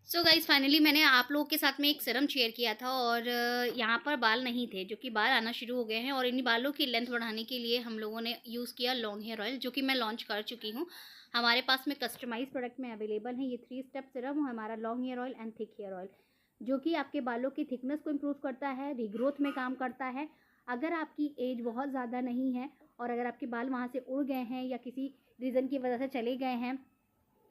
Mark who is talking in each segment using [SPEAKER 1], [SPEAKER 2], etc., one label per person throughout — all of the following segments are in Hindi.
[SPEAKER 1] सो गाइज़ फाइनली मैंने आप लोगों के साथ में एक सीरम शेयर किया था और यहाँ पर बाल नहीं थे, जो कि बाल आना शुरू हो गए हैं और इन बालों की लेंथ बढ़ाने के लिए हम लोगों ने यूज़ किया लॉन्ग हेयर ऑयल, जो कि मैं लॉन्च कर चुकी हूँ। हमारे पास में कस्टमाइज़ प्रोडक्ट में अवेलेबल है ये 3 स्टेप सीरम, हमारा long hair oil and thick hair oil, जो कि आपके बालों की थिकनेस को इम्प्रूव करता है, रीग्रोथ में काम करता है। अगर आपकी एज बहुत ज़्यादा नहीं है और अगर आपके बाल वहाँ से उड़ गए हैं या किसी रीज़न की वजह से चले गए हैं,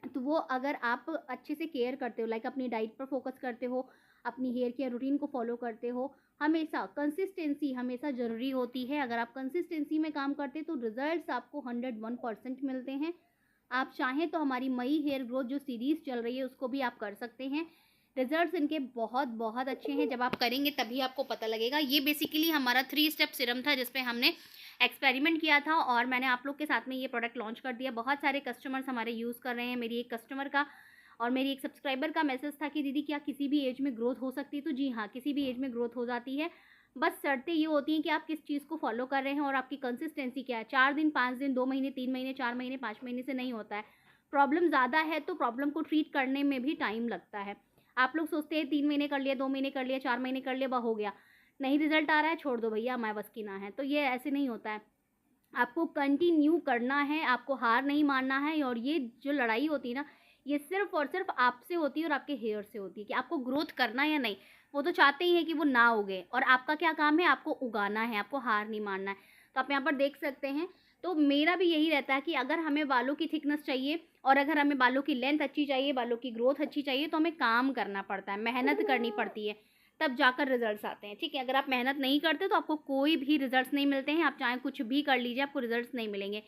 [SPEAKER 1] तो वो अगर आप अच्छे से केयर करते हो, लाइक अपनी डाइट पर फोकस करते हो, अपनी हेयर केयर रूटीन को फॉलो करते हो, हमेशा कंसिस्टेंसी हमेशा ज़रूरी होती है। अगर आप कंसिस्टेंसी में काम करते हैं तो रिजल्ट्स आपको 101% मिलते हैं। आप चाहें तो हमारी मई हेयर ग्रोथ जो सीरीज़ चल रही है उसको भी आप कर सकते हैं। रिजल्ट्स इनके बहुत बहुत अच्छे हैं, जब आप करेंगे तभी आपको पता लगेगा। ये बेसिकली हमारा 3 स्टेप सीरम था जिस पे हमने एक्सपेरिमेंट किया था और मैंने आप लोग के साथ में ये प्रोडक्ट लॉन्च कर दिया। बहुत सारे कस्टमर्स हमारे यूज़ कर रहे हैं। मेरी एक कस्टमर का और मेरी एक सब्सक्राइबर का मैसेज था कि दीदी क्या किसी भी एज में ग्रोथ हो सकती है? तो जी हाँ, किसी भी एज में ग्रोथ हो जाती है। बस शर्तें ये होती हैं कि आप किस चीज़ को फॉलो कर रहे हैं और आपकी कंसिस्टेंसी क्या है। 4 दिन, 5 दिन, 2 महीने, 3 महीने, 4 महीने, 5 महीने से नहीं होता है। प्रॉब्लम ज़्यादा है तो प्रॉब्लम को ट्रीट करने में भी टाइम लगता है। आप लोग सोचते हैं 3 महीने कर लिया, 2 महीने कर लिया, 4 महीने कर लिया, बस हो गया। नहीं रिज़ल्ट आ रहा है, छोड़ दो भैया, हमारे बस की ना है। तो ये ऐसे नहीं होता है। आपको कंटिन्यू करना है, आपको हार नहीं मानना है और ये जो लड़ाई होती है ना, ये सिर्फ़ और सिर्फ़ आपसे होती है और आपके हेयर से होती है कि आपको ग्रोथ करना है या नहीं। वो तो चाहते ही हैं कि वो ना उगे और आपका क्या काम है, आपको उगाना है, आपको हार नहीं मानना है। तो आप यहाँ पर देख सकते हैं, तो मेरा भी यही रहता है कि अगर हमें बालों की थिकनेस चाहिए और अगर हमें बालों की लेंथ अच्छी चाहिए, बालों की ग्रोथ अच्छी चाहिए, तो हमें काम करना पड़ता है, मेहनत करनी पड़ती है, तब जाकर रिजल्ट्स आते हैं। ठीक है, अगर आप मेहनत नहीं करते तो आपको कोई भी रिजल्ट्स नहीं मिलते हैं। आप चाहे कुछ भी कर लीजिए, आपको रिजल्ट्स नहीं मिलेंगे।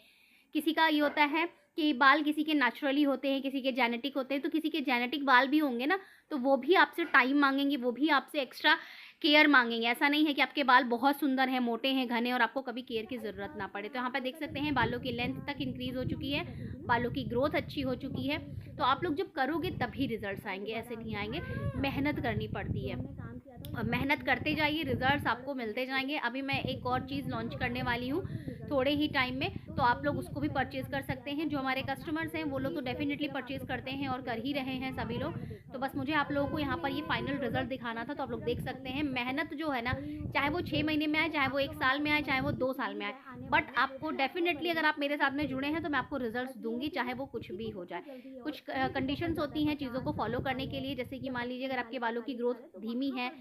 [SPEAKER 1] किसी का ये होता है कि बाल किसी के नेचुरली होते हैं, किसी के जेनेटिक होते हैं, तो किसी के जेनेटिक बाल भी होंगे ना, तो वो भी आपसे टाइम मांगेंगे, वो भी आपसे एक्स्ट्रा केयर मांगेंगे। ऐसा नहीं है कि आपके बाल बहुत सुंदर हैं, मोटे हैं, घने और आपको कभी केयर की ज़रूरत ना पड़े। तो यहाँ पर देख सकते हैं बालों की लेंथ तक इंक्रीज़ हो चुकी है, बालों की ग्रोथ अच्छी हो चुकी है। तो आप लोग जब करोगे तभी रिजल्ट्स आएंगे, ऐसे नहीं आएंगे। मेहनत करनी पड़ती है और मेहनत करते जाइए, रिजल्ट्स आपको मिलते जाएंगे। अभी मैं एक और चीज़ लॉन्च करने वाली हूँ थोड़े ही टाइम में, तो आप लोग उसको भी परचेज़ कर सकते हैं। जो हमारे कस्टमर्स हैं वो लोग तो डेफिनेटली परचेज़ करते हैं और कर ही रहे हैं सभी लोग। तो बस मुझे आप लोगों को यहाँ पर ये फाइनल रिजल्ट दिखाना था, तो आप लोग देख सकते हैं। मेहनत जो है ना, चाहे वो 6 महीने में आए, चाहे वो 1 साल में आए, चाहे वो 2 साल में आए, बट आपको डेफिनेटली अगर आप मेरे साथ में जुड़े हैं तो मैं आपको रिजल्ट्स दूंगी, चाहे वो कुछ भी हो जाए। कुछ कंडीशंस होती हैं चीज़ों को फॉलो करने के लिए, जैसे कि मान लीजिए अगर आपके बालों की ग्रोथ धीमी है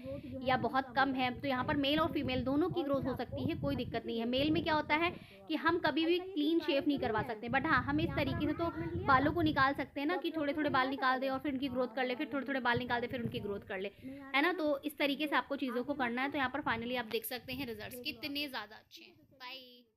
[SPEAKER 1] या बहुत कम है, तो यहाँ पर मेल और फीमेल दोनों की ग्रोथ हो सकती है, कोई दिक्कत नहीं है। मेल में क्या होता है कि हम कभी भी क्लीन शेव नहीं करवा सकते, बट हाँ, हम इस तरीके से तो बालों को निकाल सकते हैं ना कि थोड़े-थोड़े बाल निकाल दें और फिर उनकी ग्रोथ कर ले, फिर थोड़े-थोड़े बाल निकाल दें, फिर उनकी ग्रोथ कर ले, है ना? तो इस तरीके से आपको चीज़ों को करना है। तो यहाँ पर फाइनली आप देख सकते हैं रिजल्ट्स कितने ज़्यादा अच्छे हैं। बाय।